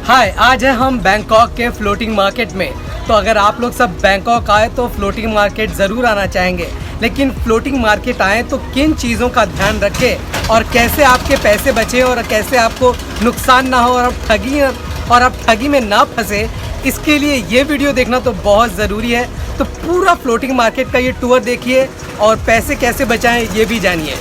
हाय, आज है हम बैंकॉक के फ्लोटिंग मार्केट में। तो अगर आप लोग सब बैंकॉक आए तो फ्लोटिंग मार्केट ज़रूर आना चाहेंगे। लेकिन फ्लोटिंग मार्केट आए तो किन चीज़ों का ध्यान रखें और कैसे आपके पैसे बचें और कैसे आपको नुकसान ना हो और आप ठगी में ना फंसे, इसके लिए ये वीडियो देखना तो बहुत ज़रूरी है। तो पूरा फ्लोटिंग मार्केट का ये टूर देखिए और पैसे कैसे बचाएं ये भी जानिए।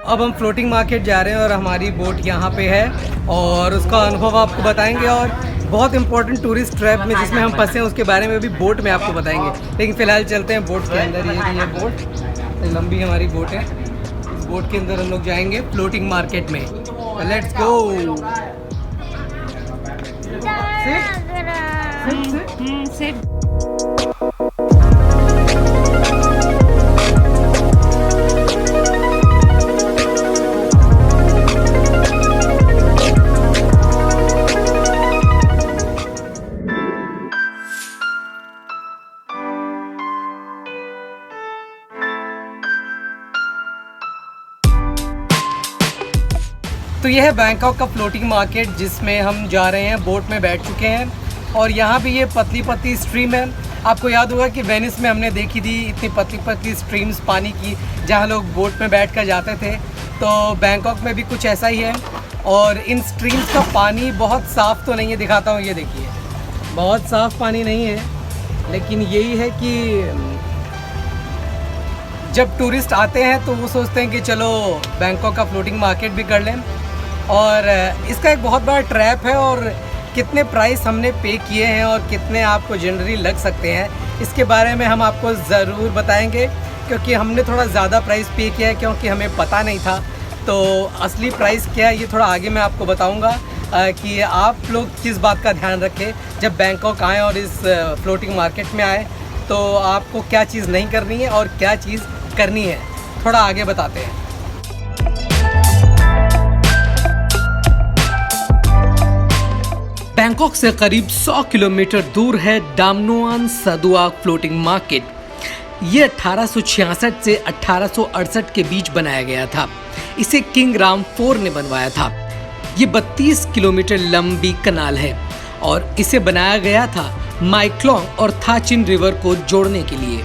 अब हम फ्लोटिंग मार्केट जा रहे हैं और हमारी बोट यहाँ पे है और उसका अनुभव आपको बताएंगे और बहुत इंपॉर्टेंट टूरिस्ट ट्रैप में जिसमें हम फंसे हैं उसके बारे में भी बोट में आपको बताएंगे। लेकिन फ़िलहाल चलते हैं बोट के अंदर। ये बोट लंबी हमारी बोट है। इस बोट के अंदर हम लोग जाएंगे फ्लोटिंग मार्केट में। Let's go. सिट। तो यह है बैंकॉक का फ्लोटिंग मार्केट जिसमें हम जा रहे हैं। बोट में बैठ चुके हैं और यहाँ भी ये पतली पतली स्ट्रीम है। आपको याद होगा कि वेनिस में हमने देखी थी इतनी पतली पतली स्ट्रीम्स पानी की जहाँ लोग बोट में बैठ कर जाते थे। तो बैंकॉक में भी कुछ ऐसा ही है और इन स्ट्रीम्स का पानी बहुत साफ़ तो नहीं है, दिखाता हूँ। ये देखिए, बहुत साफ़ पानी नहीं है, लेकिन यही है कि जब टूरिस्ट आते हैं तो वो सोचते हैं कि चलो बैंकॉक का फ्लोटिंग मार्केट भी कर लें। और इसका एक बहुत बड़ा ट्रैप है और कितने प्राइस हमने पे किए हैं और कितने आपको जनरली लग सकते हैं इसके बारे में हम आपको ज़रूर बताएंगे, क्योंकि हमने थोड़ा ज़्यादा प्राइस पे किया है क्योंकि हमें पता नहीं था। तो असली प्राइस क्या है ये थोड़ा आगे मैं आपको बताऊंगा कि आप लोग किस बात का ध्यान रखें जब बैंकॉक आएँ और इस फ्लोटिंग मार्केट में आए। तो आपको क्या चीज़ नहीं करनी है और क्या चीज़ करनी है, थोड़ा आगे बताते हैं। बैंकॉक से करीब 100 किलोमीटर दूर है डाम नुआन सदुआक फ्लोटिंग मार्केट। ये 1866 से 1868 के बीच बनाया गया था। इसे किंग राम 4 ने बनवाया था। ये 32 किलोमीटर लंबी कनाल है और इसे बनाया गया था माइक्लोंग और थाचिन रिवर को जोड़ने के लिए।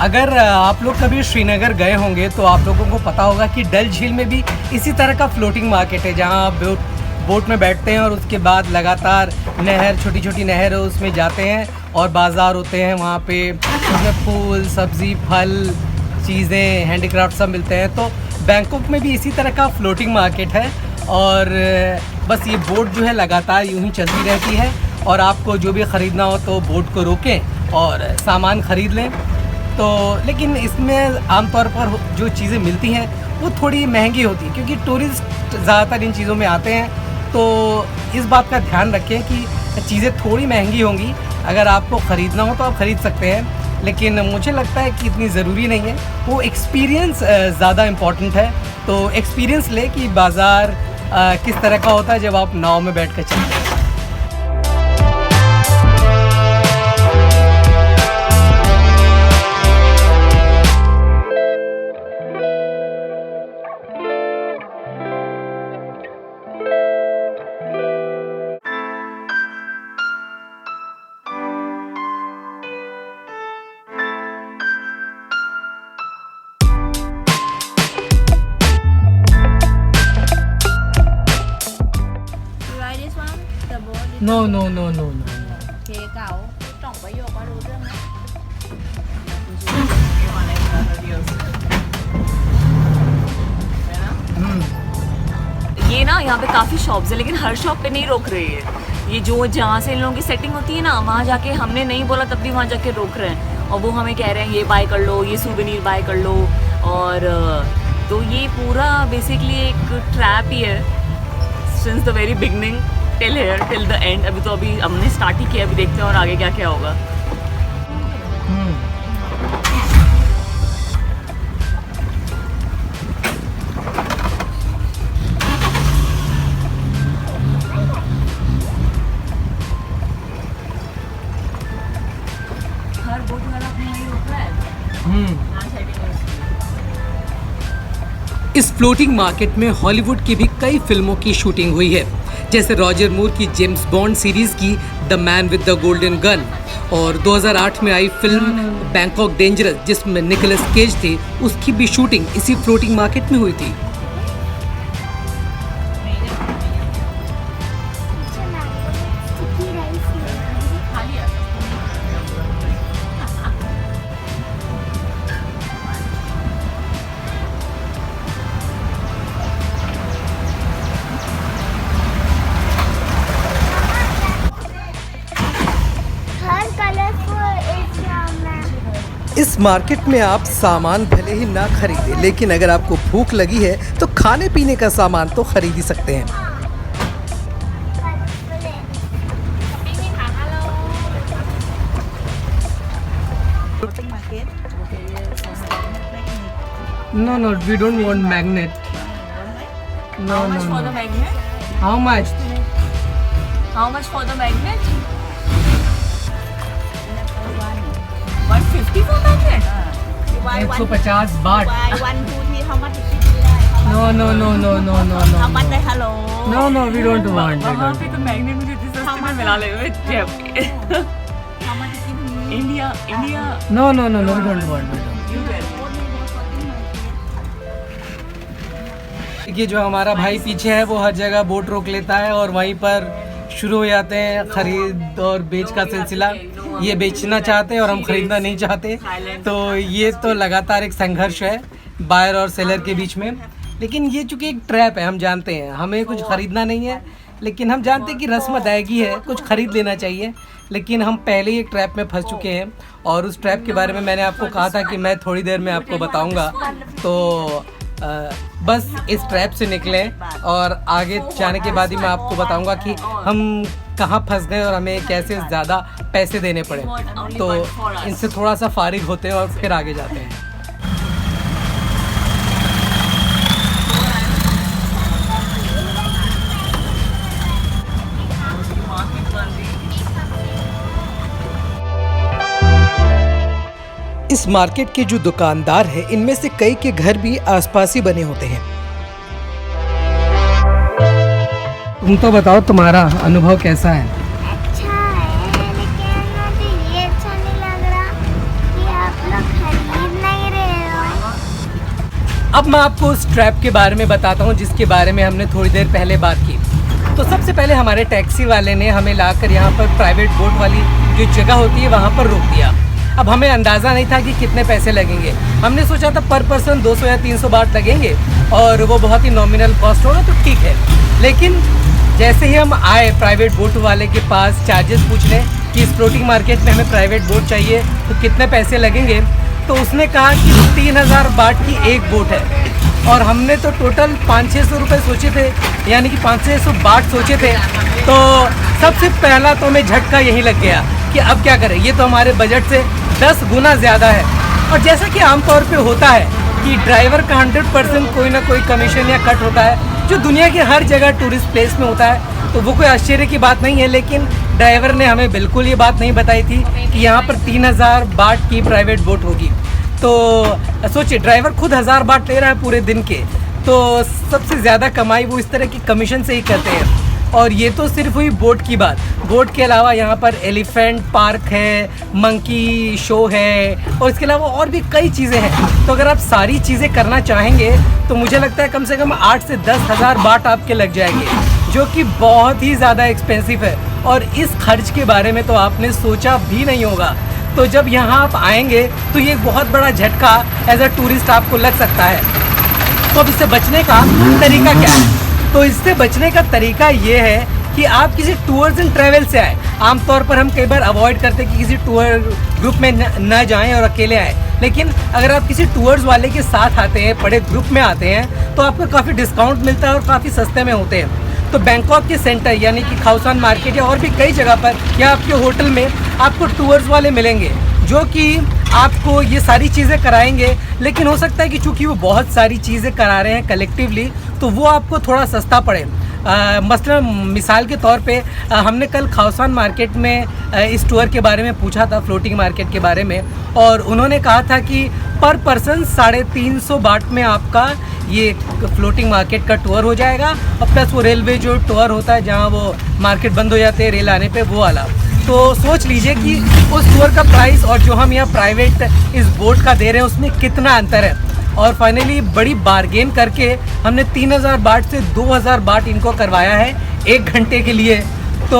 अगर आप लोग कभी श्रीनगर गए होंगे तो आप लोगों को पता होगा कि डल झील में भी इसी तरह का फ्लोटिंग मार्केट है जहां आप बोट में बैठते हैं और उसके बाद लगातार छोटी छोटी नहर है उसमें जाते हैं और बाज़ार होते हैं वहां पे। उसमें फूल, सब्ज़ी, फल, चीज़ें, हैंडीक्राफ्ट सब मिलते हैं। तो बैंकॉक में भी इसी तरह का फ्लोटिंग मार्केट है और बस ये बोट जो है लगातार यूँ ही चलती रहती है और आपको जो भी ख़रीदना हो तो बोट को रोकें और सामान ख़रीद लें। तो लेकिन इसमें आमतौर पर जो चीज़ें मिलती हैं वो थोड़ी महंगी होती हैं क्योंकि टूरिस्ट ज़्यादातर इन चीज़ों में आते हैं। तो इस बात का ध्यान रखें कि चीज़ें थोड़ी महंगी होंगी। अगर आपको ख़रीदना हो तो आप ख़रीद सकते हैं, लेकिन मुझे लगता है कि इतनी ज़रूरी नहीं है। वो एक्सपीरियंस ज़्यादा इम्पॉर्टेंट है। तो एक्सपीरियंस ले कि बाज़ार किस तरह का होता है जब आप नाव में बैठ कर चलते हैं। No. เคเก๋าจ่องประโยคว่ารู้เรื่องไหม ये ना यहाँ पे काफ़ी शॉप्स है लेकिन हर शॉप पे नहीं रोक रही है। ये जो जहाँ से इन लोगों की सेटिंग होती है ना वहाँ जाके हमने नहीं बोला तब भी वहाँ जाके रोक रहे हैं और वो हमें कह रहे हैं ये बाय कर लो, ये सूवेनीर बाय कर लो। और तो ये पूरा बेसिकली एक ट्रैप ही है since the very beginning till the end. अभी हमने स्टार्ट ही किया, अभी देखते हैं और आगे क्या क्या होगा। हर बोट वाला अपने वहीं रोक रहा है। यहाँ सेटिंग है इसकी। इस फ्लोटिंग मार्केट में हॉलीवुड की भी कई फिल्मों की शूटिंग हुई है, जैसे रॉजर मूर की जेम्स बॉन्ड सीरीज की the man with the golden gun और 2008 में आई फिल्म बैंकॉक डेंजरस जिसमें निकोलस केज थे, उसकी भी शूटिंग इसी फ्लोटिंग मार्केट में हुई थी। इस मार्केट में आप सामान भले ही ना खरीदें, लेकिन अगर आपको भूख लगी है तो खाने पीने का सामान तो खरीद ही सकते हैं। No, no, we don't want magnet. No, How much no, for the no. magnet? How much? How much for the magnet? 150 for magnet? 150 बाट। Buy 1, 2, 3, how much is it? No, no, no, no, no, no, no. How much? Hello. No, no, we don't want. We वहाँ don't. पे तो magnet मुझे इतनी सस्ते में मिला ले हुए जेब के। How much is it? India No, no, no, no, we don't want. We don't. देखिए जो हमारा भाई पीछे है वो हर जगह बोट रोक लेता है और वहीं पर शुरू हो जाते हैं खरीद और बेच का सिलसिला। ये बेचना चाहते हैं और हम खरीदना नहीं चाहते, तो ये तो लगातार एक संघर्ष है बायर और सेलर के बीच में। लेकिन ये चूंकि एक ट्रैप है, हम जानते हैं हमें कुछ खरीदना नहीं है, लेकिन हम जानते हैं कि रस्म अदायगी है, कुछ खरीद लेना चाहिए। लेकिन हम पहले ही एक ट्रैप में फंस चुके हैं और उस ट्रैप के बारे में मैंने आपको कहा था कि मैं थोड़ी देर में आपको बताऊंगा। तो बस इस ट्रैप से निकलें और आगे जाने के बाद ही मैं आपको बताऊंगा कि हम कहाँ फंस गए और हमें कैसे ज़्यादा पैसे देने पड़े। तो इनसे थोड़ा सा फारिग होते हैं और फिर आगे जाते हैं। इस मार्केट के जो दुकानदार हैं, इनमें से कई के घर भी आसपास ही बने होते हैं। तुम तो बताओ तुम्हारा अनुभव कैसा है? अच्छा है, लेकिन मुझे ये अच्छा नहीं लग रहा कि आप लोग खरीद नहीं रहे हो। अब मैं आपको उस ट्रैप के बारे में बताता हूँ जिसके बारे में हमने थोड़ी देर पहले बात की। तो सबसे पहले हमारे टैक्सी वाले ने हमें लाकर यहाँ पर प्राइवेट बोट वाली जो जगह होती है वहाँ पर रोक दिया। अब हमें अंदाज़ा नहीं था कि कितने पैसे लगेंगे। हमने सोचा था पर पर्सन 200 या 300 बाट लगेंगे और वो बहुत ही नॉमिनल कॉस्ट होगा तो ठीक है। लेकिन जैसे ही हम आए प्राइवेट बोट वाले के पास चार्जेस पूछने कि इस फ्लोटिंग मार्केट में हमें प्राइवेट बोट चाहिए तो कितने पैसे लगेंगे, तो उसने कहा कि 3000 बाट की एक बोट है और हमने तो टोटल 500-600 रुपये सोचे थे, यानी कि 500-600 बाट सोचे थे। तो सबसे पहला तो हमें झटका यही लग गया कि अब क्या करें, ये तो हमारे बजट से 10 गुना ज़्यादा है। और जैसा कि आमतौर पे होता है कि ड्राइवर का 100% कोई ना कोई कमीशन या कट होता है, जो दुनिया के हर जगह टूरिस्ट प्लेस में होता है, तो वो कोई आश्चर्य की बात नहीं है। लेकिन ड्राइवर ने हमें बिल्कुल ये बात नहीं बताई थी कि यहाँ पर 3000 बाट की प्राइवेट बोट होगी। तो सोचिए, ड्राइवर खुद 1000 बाट ले रहा है पूरे दिन के, तो सबसे ज़्यादा कमाई वो इस तरह की कमीशन से ही करते हैं। और ये तो सिर्फ हुई बोट की बात। बोट के अलावा यहाँ पर एलिफेंट पार्क है, मंकी शो है और इसके अलावा और भी कई चीज़ें हैं। तो अगर आप सारी चीज़ें करना चाहेंगे तो मुझे लगता है कम से कम 8 से 10,000 बाट आपके लग जाएंगे, जो कि बहुत ही ज़्यादा एक्सपेंसिव है। और इस खर्च के बारे में तो आपने सोचा भी नहीं होगा। तो जब यहाँ आप आएंगे तो ये बहुत बड़ा झटका एज अ टूरिस्ट आपको लग सकता है। तो अब इससे बचने का तरीका क्या है? तो इससे बचने का तरीका ये है कि आप किसी टूर्स एंड ट्रैवल से आए। आमतौर पर हम कई बार अवॉइड करते हैं कि किसी टूर ग्रुप में न जाएं और अकेले आएँ, लेकिन अगर आप किसी टूर्स वाले के साथ आते हैं, बड़े ग्रुप में आते हैं, तो आपको काफ़ी डिस्काउंट मिलता है और काफ़ी सस्ते में होते हैं। तो बैंकॉक के सेंटर यानी कि खाउसान मार्केट या और भी कई जगह पर या आपके होटल में आपको टूर्स वाले मिलेंगे जो कि आपको ये सारी चीज़ें कराएंगे। लेकिन हो सकता है कि चूंकि वो बहुत सारी चीज़ें करा रहे हैं कलेक्टिवली, तो वो आपको थोड़ा सस्ता पड़े। मसलन मिसाल के तौर पे हमने कल खाउसान मार्केट में इस टूर के बारे में पूछा था, फ्लोटिंग मार्केट के बारे में, और उन्होंने कहा था कि पर पर्सन 350 बाट में आपका ये फ्लोटिंग मार्केट का टूर हो जाएगा, और प्लस वो रेलवे जो टूर होता है जहाँ वो मार्केट बंद हो जाते हैं रेल आने पे, वो वाला। तो सोच लीजिए कि उस टूर का प्राइस और जो हम यहाँ प्राइवेट इस बोट का दे रहे हैं उसमें कितना अंतर है। और फाइनली बड़ी बार्गेन करके हमने 3000 बाट से 2000 बाट इनको करवाया है 1 घंटे के लिए। तो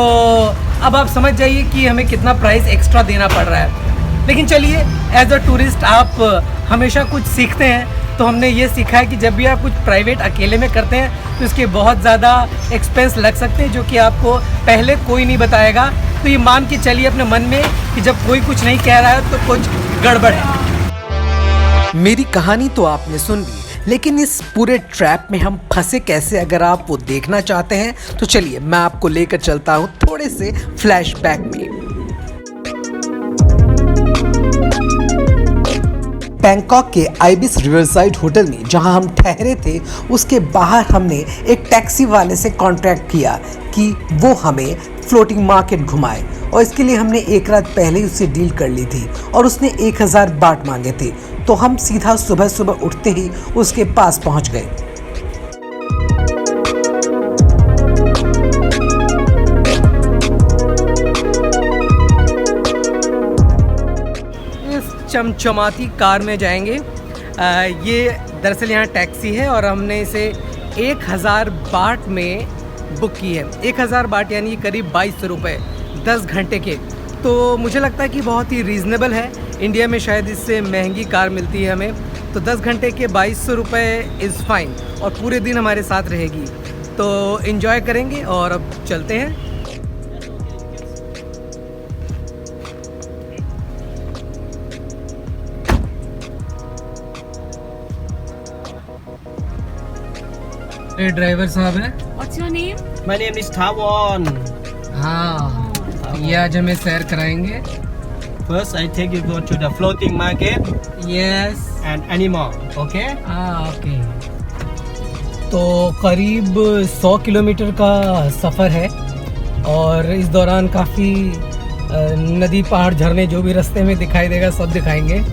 अब आप समझ जाइए कि हमें कितना प्राइस एक्स्ट्रा देना पड़ रहा है। लेकिन चलिए, एज अ टूरिस्ट आप हमेशा कुछ सीखते हैं, तो हमने ये सीखा है कि जब भी आप कुछ प्राइवेट अकेले में करते हैं तो इसके बहुत ज़्यादा एक्सपेंस लग सकते हैं, जो कि आपको पहले कोई नहीं बताएगा। तो ये मान के चलिए अपने मन में कि जब कोई कुछ नहीं कह रहा है तो कुछ गड़बड़ है। मेरी कहानी तो आपने सुन ली, लेकिन इस पूरे ट्रैप में हम फंसे कैसे, अगर आप वो देखना चाहते हैं तो चलिए मैं आपको लेकर चलता हूँ थोड़े से फ्लैशबैक में। बैंकॉक के आइबिस रिवरसाइड होटल में जहां हम ठहरे थे, उसके बाहर हमने एक टैक्सी वाले से कॉन्ट्रैक्ट किया कि वो हमें फ्लोटिंग मार्केट घुमाए, और इसके लिए हमने एक रात पहले ही उससे डील कर ली थी और उसने 1000 बाट मांगे थे। तो हम सीधा सुबह सुबह उठते ही उसके पास पहुंच गए। चमचमाती कार में जाएंगे। ये दरअसल यहाँ टैक्सी है और हमने इसे 1000 बाट में बुक की है। 1000 बाट यानी करीब 2200 रुपये 10 घंटे के। तो मुझे लगता है कि बहुत ही रीज़नेबल है। इंडिया में शायद इससे महंगी कार मिलती है हमें। तो 10 घंटे के 2200 रुपये इज़ फाइन, और पूरे दिन हमारे साथ रहेगी। तो इन्जॉय करेंगे और अब चलते हैं। ये ड्राइवर साहब है। What's your name? My name is Tawon. हाँ, ये आज हमें सैर कराएंगे। First, I take you go to the floating market yes. and animal. Okay? Okay. तो करीब 100 किलोमीटर का सफ़र है, और इस दौरान काफ़ी नदी, पहाड़, झरने जो भी रास्ते में दिखाई देगा सब दिखाएंगे।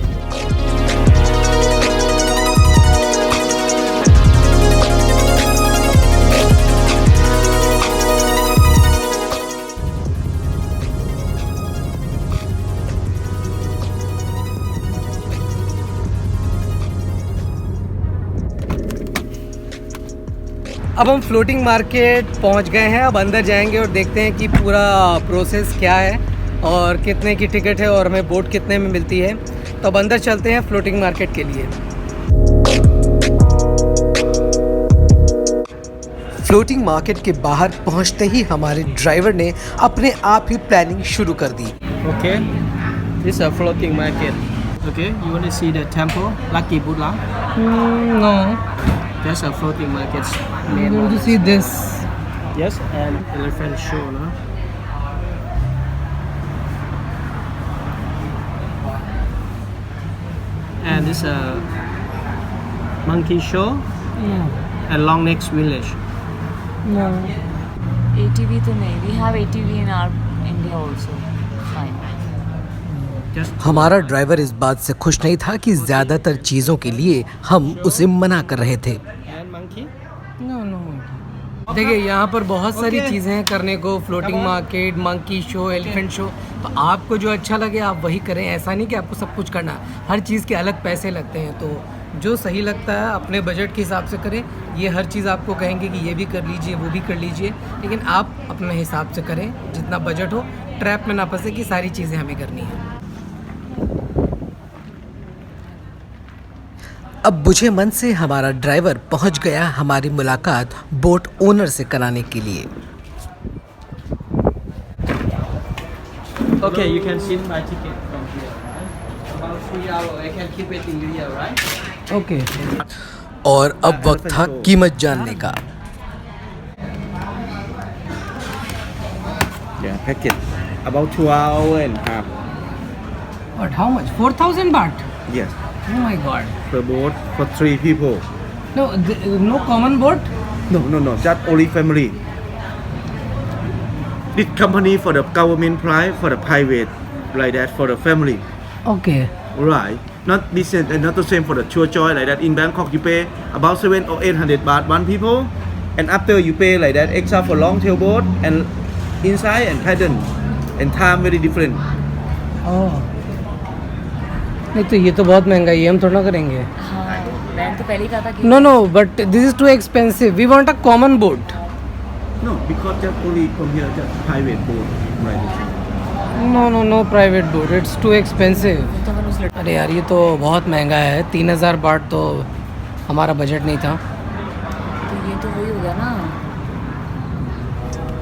अब हम फ्लोटिंग मार्केट पहुंच गए हैं। अब अंदर जाएंगे और देखते हैं कि पूरा प्रोसेस क्या है और कितने की टिकट है और हमें बोट कितने में मिलती है। तो अब अंदर चलते हैं फ्लोटिंग मार्केट के लिए। फ्लोटिंग मार्केट के बाहर पहुंचते ही हमारे ड्राइवर ने अपने आप ही प्लानिंग शुरू कर दी। Okay. This is a floating market. Okay. You want to see the temple, Lucky Buddha? No, That's a floating market. I want to see this. Yes, and elephant show, no? And this is a monkey show and Long Necks Village. ATV तो नहीं. We have ATV in our India also. Fine. Just हमारा driver इस बात से खुश नहीं था कि ज़्यादातर चीज़ों के लिए हम उसे मना कर रहे थे। and monkey. नो नो, देखिए यहाँ पर बहुत सारी चीज़ें हैं करने को। Floating market, monkey show, elephant show. तो आपको जो अच्छा लगे आप वही करें। ऐसा नहीं कि आपको सब कुछ करना है। हर चीज़ के अलग पैसे लगते हैं, तो जो सही लगता है अपने बजट के हिसाब से करें। ये हर चीज़ आपको कहेंगे कि ये भी कर लीजिए, वो भी कर लीजिए, लेकिन आप अपने हिसाब से करें, जितना बजट हो। ट्रैप में ना फंसे कि सारी चीज़ें हमें करनी है। अब बुझे मन से हमारा ड्राइवर पहुंच गया हमारी मुलाकात बोट ओनर से कराने के लिए। Okay, you can see my ticket from here. About 3 hours. I can keep it in here, right? Okay. और अब वक्त था कीमत जानने का। Yeah, packet. About 2 hours and half. But how much? 4000 baht? Yes. Oh my god. Per boat for 3 people. No, no common boat? No, just only family. This company for the government price, for the private, like that for the family. Okay. Right. Not this and not the same for the Chua Choy like that. In Bangkok you pay about 700 or 800 baht one people, and after you pay like that extra for long tail boat and inside and pattern and time very different. Oh. नहीं तो ये तो बहुत महंगा है, ये हम थोड़ा ना करेंगे. हाँ मैंने तो पहले ही कहा था कि No, but this is too expensive. We want a common boat. No, because just only from here just private boat. Right. No private boat. It's too expensive. तो अपन उस अरे यार ये तो बहुत महंगा है. 3000 बाट तो हमारा बजट नहीं था. तो ये तो वही हो गया ना,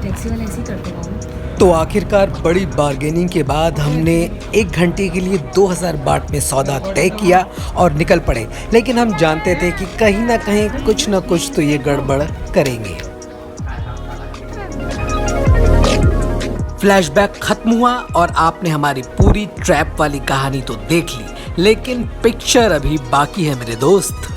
टैक्सी वाले ऐसे ही करते हैं. तो आखिरकार बड़ी बार्गेनिंग के बाद हमने 1 घंटे के लिए 2000 बाट में सौदा तय किया और निकल पड़े. लेकिन हम जानते थे कि कहीं ना कहीं कुछ ना कुछ तो ये गड़बड़ करेंगे. फ्लैशबैक खत्म हुआ और आपने हमारी पूरी ट्रैप वाली कहानी तो देख ली, लेकिन पिक्चर अभी बाकी है मेरे दोस्त.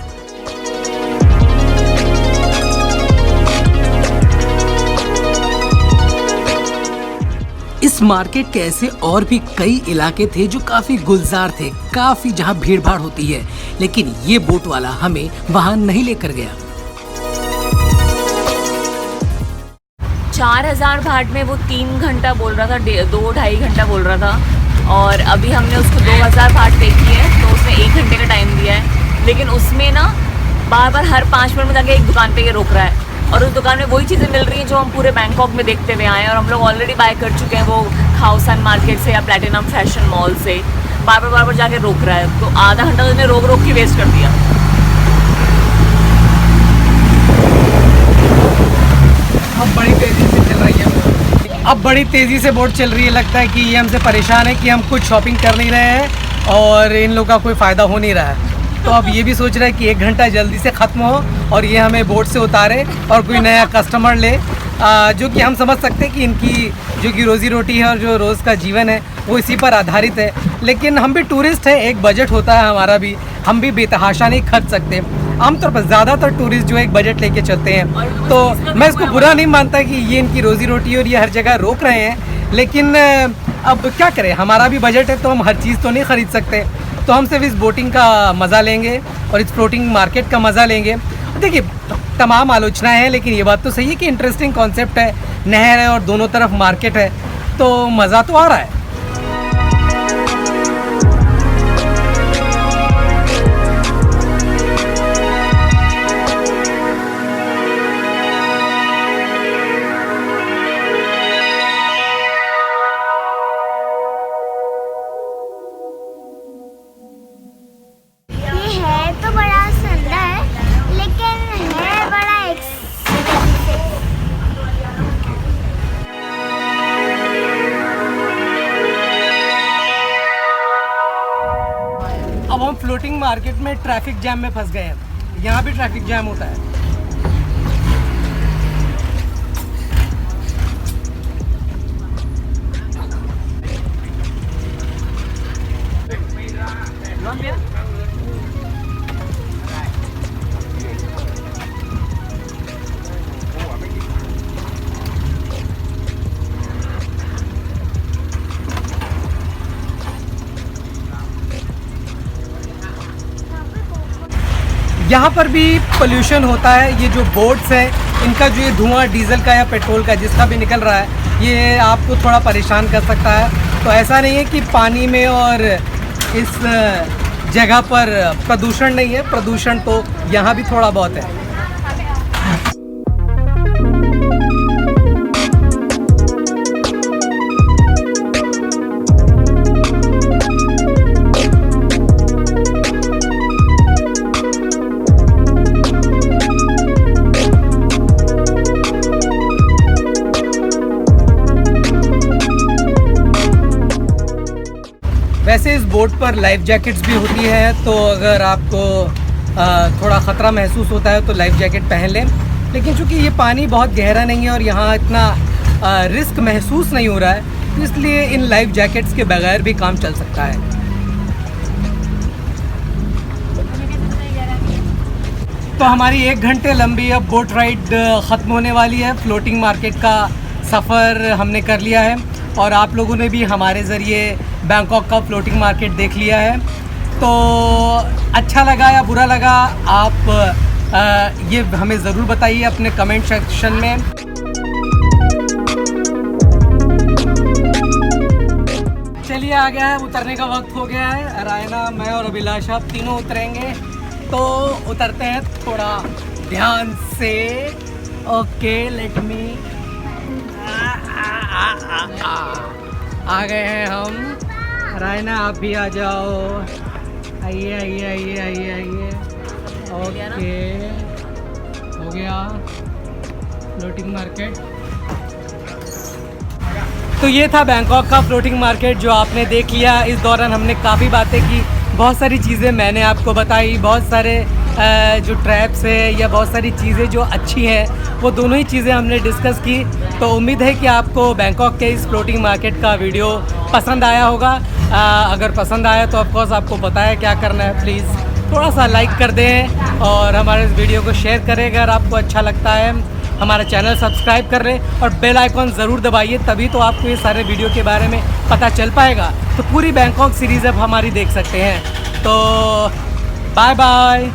इस मार्केट के ऐसे और भी कई इलाके थे जो काफी गुलजार थे, काफी जहां भीड़ भाड़ होती है, लेकिन ये बोट वाला हमें वहां नहीं लेकर गया. 4000 भाट में वो 3 घंटा बोल रहा था, 2-2.5 घंटा बोल रहा था, और अभी हमने उसको 2000 भाट पे की है, तो उसने 1 घंटे का टाइम दिया है. लेकिन उसमें ना बार बार हर 5 मिनट में जाके एक दुकान पे ये रोक रहा है, और उस दुकान में वही चीज़ें मिल रही हैं जो हम पूरे बैंकॉक में देखते हुए आए हैं, और हम लोग ऑलरेडी बाय कर चुके हैं वो खाउसान मार्केट से या प्लैटिनम फैशन मॉल से. बार बार जाके रोक रहा है, तो आधा घंटा तो उसने रोक के वेस्ट कर दिया. अब बड़ी तेज़ी से चल रही है, अब बड़ी तेज़ी से बोट चल रही है. लगता है कि ये हमसे परेशान है कि हम कुछ शॉपिंग कर नहीं रहे हैं और इन लोगों का कोई फ़ायदा हो नहीं रहा है. तो अब ये भी सोच रहा है कि 1 घंटा जल्दी से ख़त्म हो और ये हमें बोट से उतारे और कोई नया कस्टमर ले, जो कि हम समझ सकते हैं कि इनकी जो कि रोज़ी रोटी है और जो रोज़ का जीवन है वो इसी पर आधारित है. लेकिन हम भी टूरिस्ट हैं, एक बजट होता है हमारा भी, हम भी बेतहाशा नहीं खर्च सकते. आमतौर पर ज़्यादातर टूरिस्ट जो है एक बजट लेके चलते हैं, तो मैं इसको बुरा नहीं मानता कि ये इनकी रोज़ी रोटी और ये हर जगह रोक रहे हैं. लेकिन अब क्या करें, हमारा भी बजट है तो हम हर चीज़ तो नहीं ख़रीद सकते. तो हम सिर्फ इस बोटिंग का मज़ा लेंगे और इस फ्लोटिंग मार्केट का मज़ा लेंगे. देखिए तमाम आलोचनाएं हैं, लेकिन ये बात तो सही है कि इंटरेस्टिंग कॉन्सेप्ट है, नहर है और दोनों तरफ मार्केट है, तो मज़ा तो आ रहा है. ये है तो बड़ा सुंदर, लेकिन है बड़ा एक्सपेंसिव. अब हम फ्लोटिंग मार्केट में ट्रैफिक जैम में फंस गए हैं. यहाँ भी ट्रैफिक जैम होता है. यहाँ पर भी पोल्यूशन होता है. ये जो बोट्स हैं इनका जो ये धुआं डीजल का या पेट्रोल का जिसका भी निकल रहा है, ये आपको थोड़ा परेशान कर सकता है. तो ऐसा नहीं है कि पानी में और इस जगह पर प्रदूषण नहीं है, प्रदूषण तो यहाँ भी थोड़ा बहुत है. वैसे इस बोट पर लाइफ जैकेट्स भी होती है, तो अगर आपको थोड़ा ख़तरा महसूस होता है तो लाइफ जैकेट पहन लें. लेकिन चूँकि ये पानी बहुत गहरा नहीं है और यहाँ इतना रिस्क महसूस नहीं हो रहा है, तो इसलिए इन लाइफ जैकेट्स के बगैर भी काम चल सकता है. तो हमारी 1 घंटे लंबी अब बोट राइड ख़त्म होने वाली है। फ्लोटिंग मार्केट का सफ़र हमने कर लिया है और आप लोगों ने भी हमारे ज़रिए बैंकॉक का फ्लोटिंग मार्केट देख लिया है। तो अच्छा लगा या बुरा लगा, आप ये हमें ज़रूर बताइए अपने कमेंट सेक्शन में। चलिए आ गया है, उतरने का वक्त हो गया है। रायना, मैं और अभिलाषा तीनों उतरेंगे, तो उतरते हैं थोड़ा ध्यान से। Okay, let me. आ गए हैं हम। रायना आप भी आ जाओ, आइए आइए आइए आइए आइए। ओके, हो गया फ्लोटिंग मार्केट। तो ये था बैंकॉक का फ्लोटिंग मार्केट जो आपने देख लिया। इस दौरान हमने काफ़ी बातें की, बहुत सारी चीज़ें मैंने आपको बताई, बहुत सारे जो ट्रैप्स है या बहुत सारी चीज़ें जो अच्छी हैं वो दोनों ही चीज़ें हमने डिस्कस की। तो उम्मीद है कि आपको बैंकॉक के इस फ्लोटिंग मार्केट का वीडियो पसंद आया होगा। अगर पसंद आया तो ऑफकोर्स आपको पता है क्या करना है, प्लीज़ थोड़ा सा लाइक कर दें और हमारे इस वीडियो को शेयर करें अगर आपको अच्छा लगता है। हमारा चैनल सब्सक्राइब कर लें और बेल आइकॉन ज़रूर दबाइए, तभी तो आपको ये सारे वीडियो के बारे में पता चल पाएगा। तो पूरी बैंकॉक सीरीज़ अब हमारी देख सकते हैं। तो बाय बाय।